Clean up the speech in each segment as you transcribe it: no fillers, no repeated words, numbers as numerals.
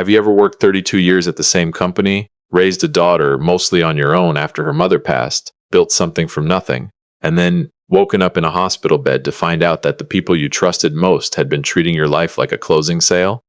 Have you ever worked 32 years at the same company, raised a daughter mostly on your own after her mother passed, built something from nothing, and then woken up in a hospital bed to find out that the people you trusted most had been treating your life like a closing sale?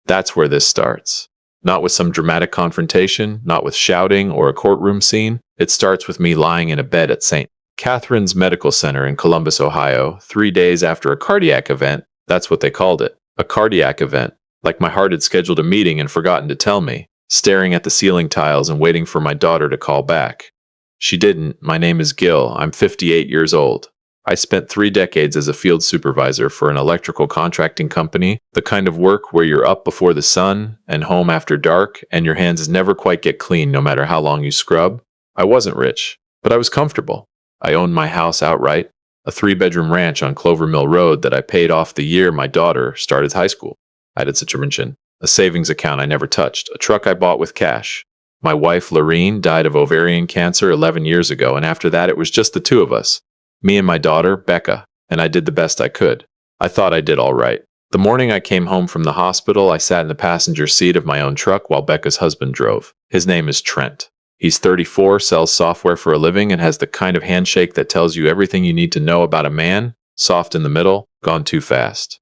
That's where this starts. Not with some dramatic confrontation, not with shouting or a courtroom scene. It starts with me lying in a bed at St. Catherine's Medical Center in Columbus, Ohio, 3 days after a cardiac event. That's what they called it. A cardiac event. Like my heart had scheduled a meeting and forgotten to tell me, staring at the ceiling tiles and waiting for my daughter to call back. She didn't. My name is Gil. I'm 58 years old. I spent 3 decades as a field supervisor for an electrical contracting company, the kind of work where you're up before the sun and home after dark, and your hands never quite get clean no matter how long you scrub. I wasn't rich, but I was comfortable. I owned my house outright, a 3-bedroom ranch on Clover Mill Road that I paid off the year my daughter started high school. I had such a mention. A savings account I never touched, a truck I bought with cash. My wife, Lorene, died of ovarian cancer 11 years ago, and after that it was just the two of us. Me and my daughter, Becca, and I did the best I could. I thought I did all right. The morning I came home from the hospital, I sat in the passenger seat of my own truck while Becca's husband drove. His name is Trent. He's 34, sells software for a living, and has the kind of handshake that tells you everything you need to know about a man, soft in the middle, gone too fast.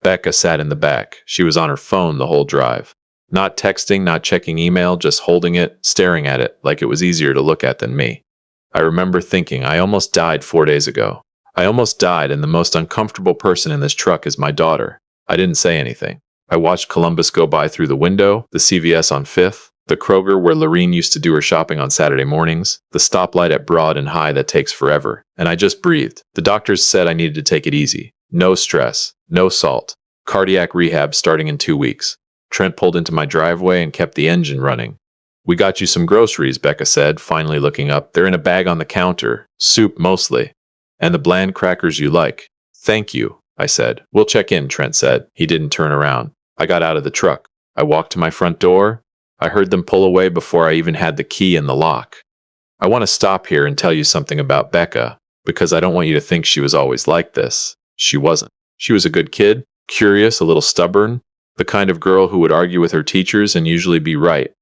Becca sat in the back. She was on her phone the whole drive. Not texting, not checking email, just holding it, staring at it, like it was easier to look at than me. I remember thinking, I almost died 4 days ago. I almost died, and the most uncomfortable person in this truck is my daughter. I didn't say anything. I watched Columbus go by through the window, the CVS on 5th, the Kroger where Lorene used to do her shopping on Saturday mornings, the stoplight at Broad and High that takes forever, and I just breathed. The doctors said I needed to take it easy. No stress, no salt. Cardiac rehab starting in 2 weeks. Trent pulled into my driveway and kept the engine running. We got you some groceries, Becca said, finally looking up. They're in a bag on the counter. Soup, mostly. And the bland crackers you like. Thank you, I said. We'll check in, Trent said. He didn't turn around. I got out of the truck. I walked to my front door. I heard them pull away before I even had the key in the lock. I want to stop here and tell you something about Becca, because I don't want you to think she was always like this. She wasn't. She was a good kid, curious, a little stubborn, the kind of girl who would argue with her teachers and usually be right.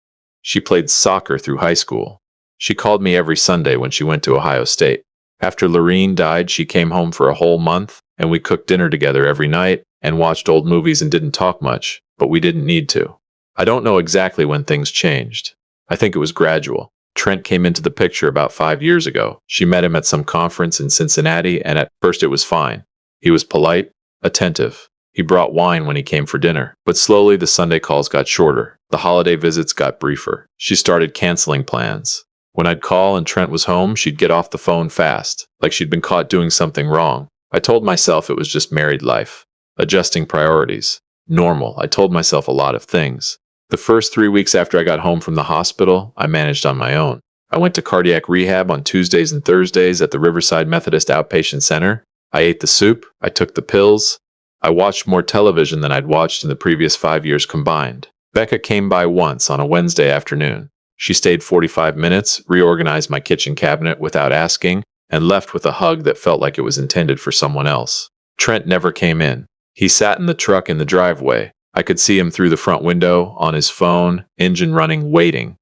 She played soccer through high school. She called me every Sunday when she went to Ohio State. After Lorene died, she came home for a whole month, and we cooked dinner together every night and watched old movies and didn't talk much, but we didn't need to. I don't know exactly when things changed. I think it was gradual. Trent came into the picture about 5 years ago. She met him at some conference in Cincinnati, and at first it was fine. He was polite, attentive. He brought wine when he came for dinner, but slowly the Sunday calls got shorter. The holiday visits got briefer. She started canceling plans. When I'd call and Trent was home, she'd get off the phone fast, like she'd been caught doing something wrong. I told myself it was just married life. Adjusting priorities. Normal. I told myself a lot of things. The first 3 weeks after I got home from the hospital, I managed on my own. I went to cardiac rehab on Tuesdays and Thursdays at the Riverside Methodist Outpatient Center. I ate the soup. I took the pills. I watched more television than I'd watched in the previous 5 years combined. Becca came by once on a Wednesday afternoon. She stayed 45 minutes, reorganized my kitchen cabinet without asking, and left with a hug that felt like it was intended for someone else. Trent never came in. He sat in the truck in the driveway. I could see him through the front window, on his phone, engine running, waiting.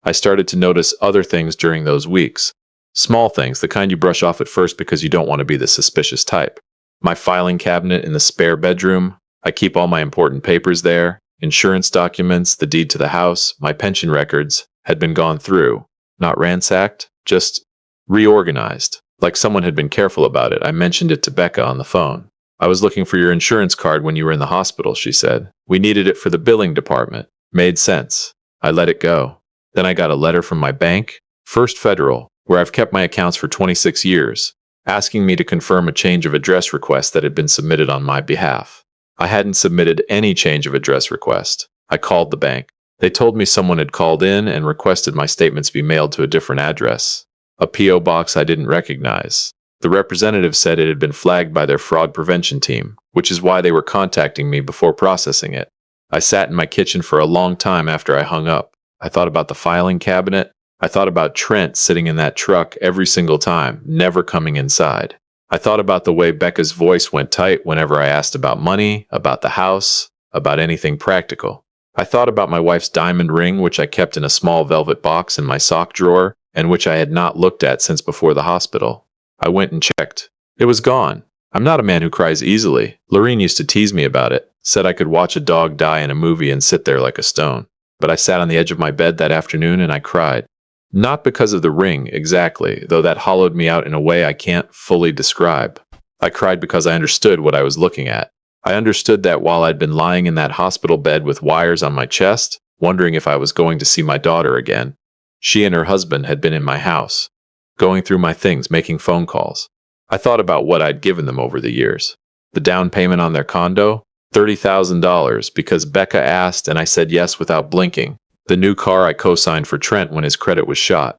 I started to notice other things during those weeks. Small things, the kind you brush off at first because you don't want to be the suspicious type. My filing cabinet in the spare bedroom. I keep all my important papers there. Insurance documents, the deed to the house, my pension records had been gone through. Not ransacked, just reorganized. Like someone had been careful about it. I mentioned it to Becca on the phone. I was looking for your insurance card when you were in the hospital, she said. We needed it for the billing department. Made sense. I let it go. Then I got a letter from my bank, First Federal, where I've kept my accounts for 26 years, asking me to confirm a change of address request that had been submitted on my behalf. I hadn't submitted any change of address request. I called the bank. They told me someone had called in and requested my statements be mailed to a different address, a P.O. box I didn't recognize. The representative said it had been flagged by their fraud prevention team, which is why they were contacting me before processing it. I sat in my kitchen for a long time after I hung up. I thought about the filing cabinet. I thought about Trent sitting in that truck every single time, never coming inside. I thought about the way Becca's voice went tight whenever I asked about money, about the house, about anything practical. I thought about my wife's diamond ring, which I kept in a small velvet box in my sock drawer, and which I had not looked at since before the hospital. I went and checked. It was gone. I'm not a man who cries easily. Lorene used to tease me about it, said I could watch a dog die in a movie and sit there like a stone. But I sat on the edge of my bed that afternoon and I cried. Not because of the ring, exactly, though that hollowed me out in a way I can't fully describe. I cried because I understood what I was looking at. I understood that while I'd been lying in that hospital bed with wires on my chest, wondering if I was going to see my daughter again, she and her husband had been in my house, going through my things, making phone calls. I thought about what I'd given them over the years. The down payment on their condo? $30,000 because Becca asked and I said yes without blinking. The new car I co-signed for Trent when his credit was shot.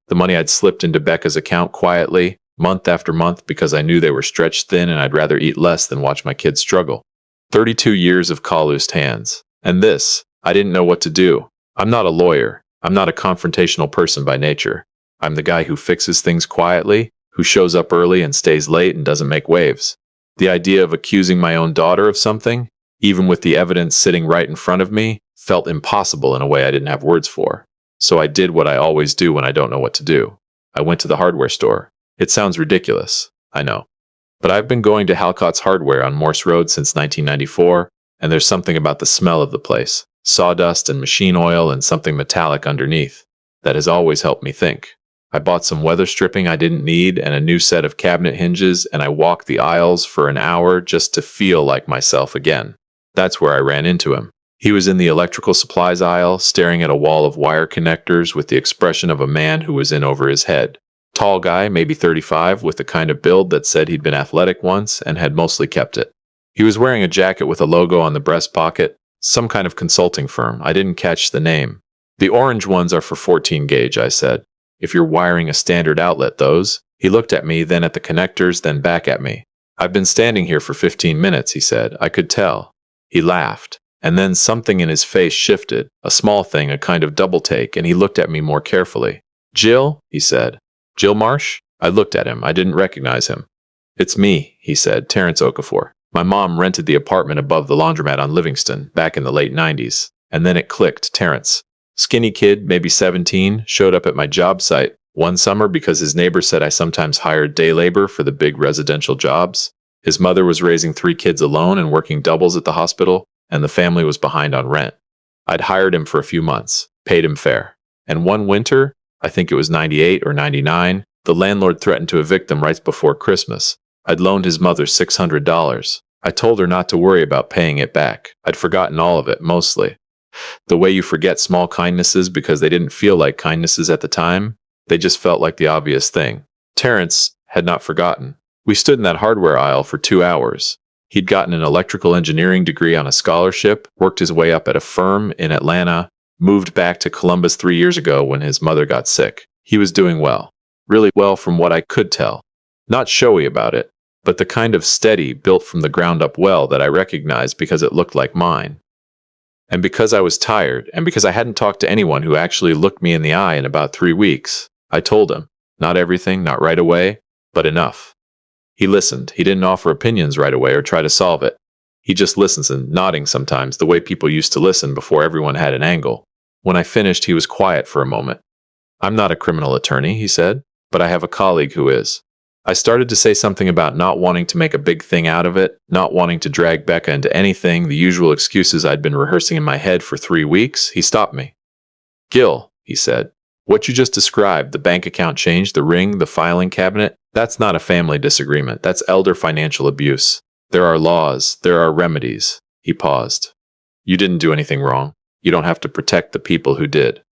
The money I'd slipped into Becca's account quietly, month after month, because I knew they were stretched thin and I'd rather eat less than watch my kids struggle. 32 years of calloused hands. And this, I didn't know what to do. I'm not a lawyer. I'm not a confrontational person by nature. I'm the guy who fixes things quietly, who shows up early and stays late and doesn't make waves. The idea of accusing my own daughter of something, even with the evidence sitting right in front of me, felt impossible in a way I didn't have words for. So I did what I always do when I don't know what to do. I went to the hardware store. It sounds ridiculous, I know. But I've been going to Halcott's Hardware on Morse Road since 1994, and there's something about the smell of the place, sawdust and machine oil and something metallic underneath, that has always helped me think. I bought some weather stripping I didn't need and a new set of cabinet hinges, and I walked the aisles for an hour just to feel like myself again. That's where I ran into him. He was in the electrical supplies aisle, staring at a wall of wire connectors with the expression of a man who was in over his head. Tall guy, maybe 35, with the kind of build that said he'd been athletic once and had mostly kept it. He was wearing a jacket with a logo on the breast pocket, some kind of consulting firm. I didn't catch the name. The orange ones are for 14 gauge, I said. If you're wiring a standard outlet, those. He looked at me, then at the connectors, then back at me. I've been standing here for 15 minutes, he said. I could tell. He laughed. And then something in his face shifted, a small thing, a kind of double take, and he looked at me more carefully. Jill, he said. Jill Marsh? I looked at him. I didn't recognize him. It's me, he said, Terrence Okafor. My mom rented the apartment above the laundromat on Livingston, back in the late 90s. And then it clicked, Terrence. Skinny kid, maybe 17, showed up at my job site one summer because his neighbor said I sometimes hired day labor for the big residential jobs. His mother was raising 3 kids alone and working doubles at the hospital, and the family was behind on rent. I'd hired him for a few months, paid him fair. And one winter, I think it was 98 or 99, the landlord threatened to evict them right before Christmas. I'd loaned his mother $600. I told her not to worry about paying it back. I'd forgotten all of it, mostly. The way you forget small kindnesses because they didn't feel like kindnesses at the time, they just felt like the obvious thing. Terrence had not forgotten. We stood in that hardware aisle for 2 hours. He'd gotten an electrical engineering degree on a scholarship, worked his way up at a firm in Atlanta, moved back to Columbus 3 years ago when his mother got sick. He was doing well. Really well from what I could tell. Not showy about it, but the kind of steady, built from the ground up well that I recognized because it looked like mine. And because I was tired, and because I hadn't talked to anyone who actually looked me in the eye in about 3 weeks, I told him, not everything, not right away, but enough. He listened. He didn't offer opinions right away or try to solve it. He just listens and nodding sometimes, the way people used to listen before everyone had an angle. When I finished, he was quiet for a moment. I'm not a criminal attorney, he said, but I have a colleague who is. I started to say something about not wanting to make a big thing out of it, not wanting to drag Becca into anything, the usual excuses I'd been rehearsing in my head for 3 weeks. He stopped me. Gil, he said, what you just described, the bank account change, the ring, the filing cabinet, that's not a family disagreement. That's elder financial abuse. There are laws. There are remedies. He paused. You didn't do anything wrong. You don't have to protect the people who did.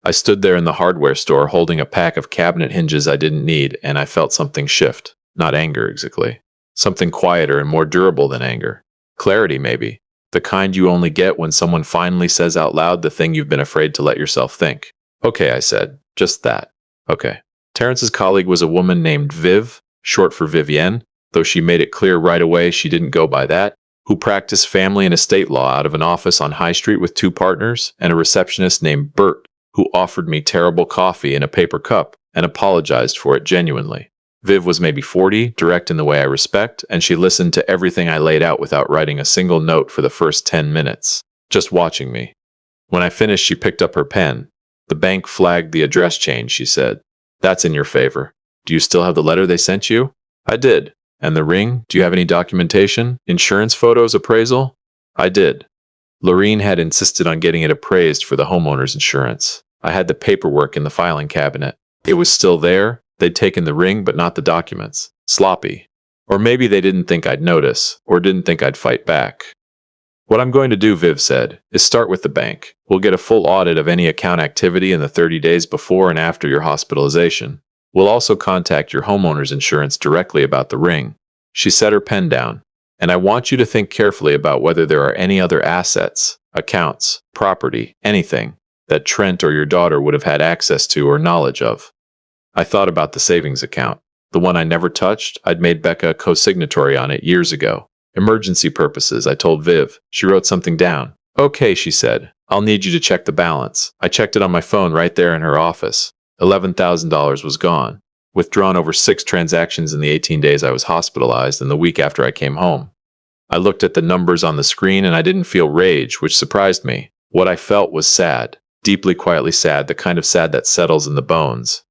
I stood there in the hardware store holding a pack of cabinet hinges I didn't need, and I felt something shift. Not anger, exactly. Something quieter and more durable than anger. Clarity, maybe. The kind you only get when someone finally says out loud the thing you've been afraid to let yourself think. Okay, I said. Just that. Okay. Terrence's colleague was a woman named Viv, short for Vivienne, though she made it clear right away she didn't go by that, who practiced family and estate law out of an office on High Street with 2 partners, and a receptionist named Bert, who offered me terrible coffee in a paper cup and apologized for it genuinely. Viv was maybe 40, direct in the way I respect, and she listened to everything I laid out without writing a single note for the first 10 minutes. just watching me. When I finished, she picked up her pen. The bank flagged the address change, she said. That's in your favor. Do you still have the letter they sent you? I did. And the ring? Do you have any documentation? Insurance photos, appraisal? I did. Lorene had insisted on getting it appraised for the homeowner's insurance. I had the paperwork in the filing cabinet. It was still there. They'd taken the ring, but not the documents. Sloppy. Or maybe they didn't think I'd notice, or didn't think I'd fight back. What I'm going to do, Viv said, is start with the bank. We'll get a full audit of any account activity in the 30 days before and after your hospitalization. We'll also contact your homeowner's insurance directly about the ring. She set her pen down. And I want you to think carefully about whether there are any other assets, accounts, property, anything that Trent or your daughter would have had access to or knowledge of. I thought about the savings account. The one I never touched. I'd made Becca a co-signatory on it years ago. Emergency purposes, I told Viv. She wrote something down. Okay, she said. I'll need you to check the balance. I checked it on my phone right there in her office. $11,000 was gone. Withdrawn over 6 transactions in the 18 days I was hospitalized and the week after I came home. I looked at the numbers on the screen and I didn't feel rage, which surprised me. What I felt was sad. Deeply, quietly sad, the kind of sad that settles in the bones.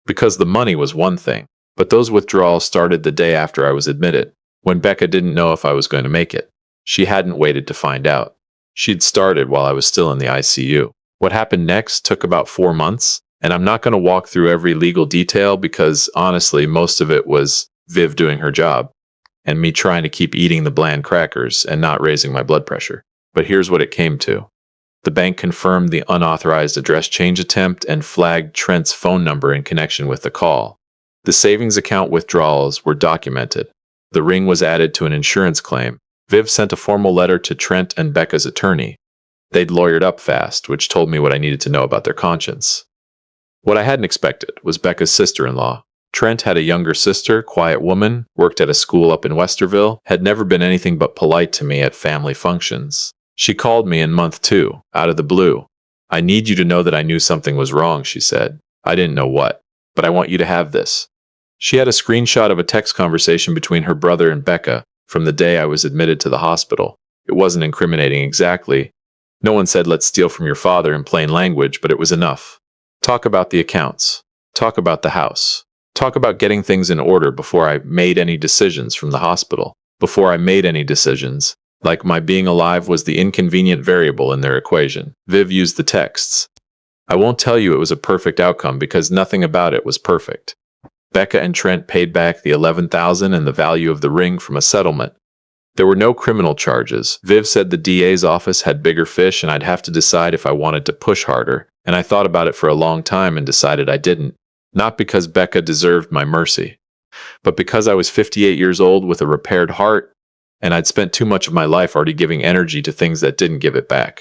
Because the money was one thing. But those withdrawals started the day after I was admitted, when Becca didn't know if I was going to make it. She hadn't waited to find out. She'd started while I was still in the ICU. What happened next took about 4 months, and I'm not going to walk through every legal detail because, honestly, most of it was Viv doing her job, and me trying to keep eating the bland crackers and not raising my blood pressure. But here's what it came to. The bank confirmed the unauthorized address change attempt and flagged Trent's phone number in connection with the call. The savings account withdrawals were documented. The ring was added to an insurance claim. Viv sent a formal letter to Trent and Becca's attorney. They'd lawyered up fast, which told me what I needed to know about their conscience. What I hadn't expected was Becca's sister-in-law. Trent had a younger sister, quiet woman, worked at a school up in Westerville, had never been anything but polite to me at family functions. She called me in month 2, out of the blue. I need you to know that I knew something was wrong, she said. I didn't know what, but I want you to have this. She had a screenshot of a text conversation between her brother and Becca from the day I was admitted to the hospital. It wasn't incriminating exactly. No one said let's steal from your father in plain language, but it was enough. Talk about the accounts. Talk about the house. Talk about getting things in order before I made any decisions from the hospital. Before I made any decisions, like my being alive was the inconvenient variable in their equation. Viv used the texts. I won't tell you it was a perfect outcome because nothing about it was perfect. Becca and Trent paid back the $11,000 and the value of the ring from a settlement. There were no criminal charges. Viv said the DA's office had bigger fish and I'd have to decide if I wanted to push harder, and I thought about it for a long time and decided I didn't. Not because Becca deserved my mercy, but because I was 58 years old with a repaired heart, and I'd spent too much of my life already giving energy to things that didn't give it back.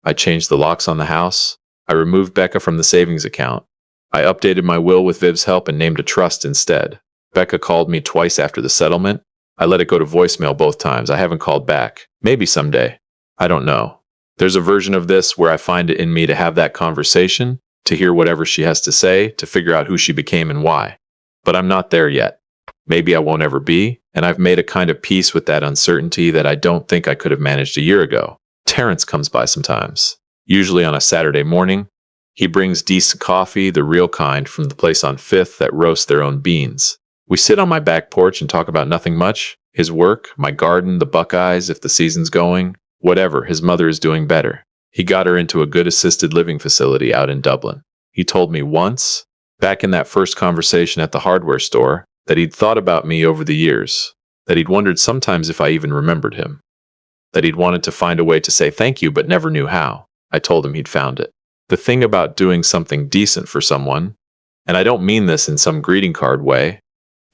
I changed the locks on the house. I removed Becca from the savings account. I updated my will with Viv's help and named a trust instead. Becca called me twice after the settlement. I let it go to voicemail both times. I haven't called back. Maybe someday. I don't know. There's a version of this where I find it in me to have that conversation, to hear whatever she has to say, to figure out who she became and why. But I'm not there yet. Maybe I won't ever be, and I've made a kind of peace with that uncertainty that I don't think I could have managed a year ago. Terrence comes by sometimes, usually on a Saturday morning. He brings decent coffee, the real kind, from the place on 5th that roasts their own beans. We sit on my back porch and talk about nothing much. His work, my garden, the Buckeyes, if the season's going. Whatever, his mother is doing better. He got her into a good assisted living facility out in Dublin. He told me once, back in that first conversation at the hardware store, that he'd thought about me over the years, that he'd wondered sometimes if I even remembered him, that he'd wanted to find a way to say thank you but never knew how. I told him he'd found it. The thing about doing something decent for someone, and I don't mean this in some greeting card way,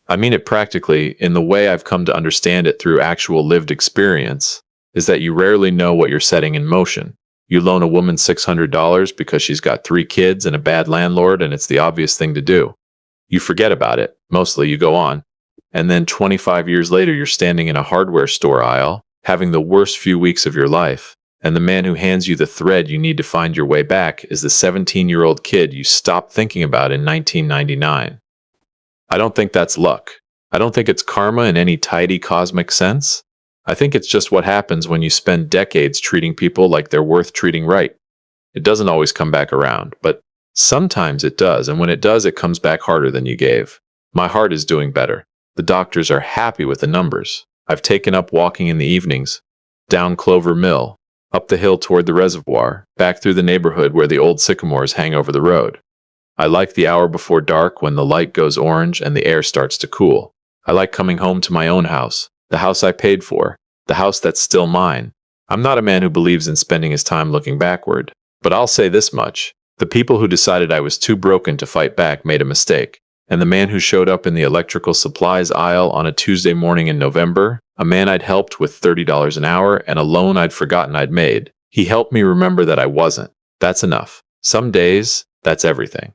I mean it practically in the way I've come to understand it through actual lived experience, is that you rarely know what you're setting in motion. You loan a woman $600 because she's got 3 kids and a bad landlord and it's the obvious thing to do. You forget about it. Mostly you go on. And then 25 years later, you're standing in a hardware store aisle, having the worst few weeks of your life. And the man who hands you the thread you need to find your way back is the 17-year-old kid you stopped thinking about in 1999. I don't think that's luck. I don't think it's karma in any tidy cosmic sense. I think it's just what happens when you spend decades treating people like they're worth treating right. It doesn't always come back around, but sometimes it does, and when it does, it comes back harder than you gave. My heart is doing better. The doctors are happy with the numbers. I've taken up walking in the evenings, down Clover Mill, up the hill toward the reservoir, back through the neighborhood where the old sycamores hang over the road. I like the hour before dark when the light goes orange and the air starts to cool. I like coming home to my own house, the house I paid for, the house that's still mine. I'm not a man who believes in spending his time looking backward, but I'll say this much. The people who decided I was too broken to fight back made a mistake. And the man who showed up in the electrical supplies aisle on a Tuesday morning in November, a man I'd helped with $30 an hour and a loan I'd forgotten I'd made, he helped me remember that I wasn't. That's enough. Some days, that's everything.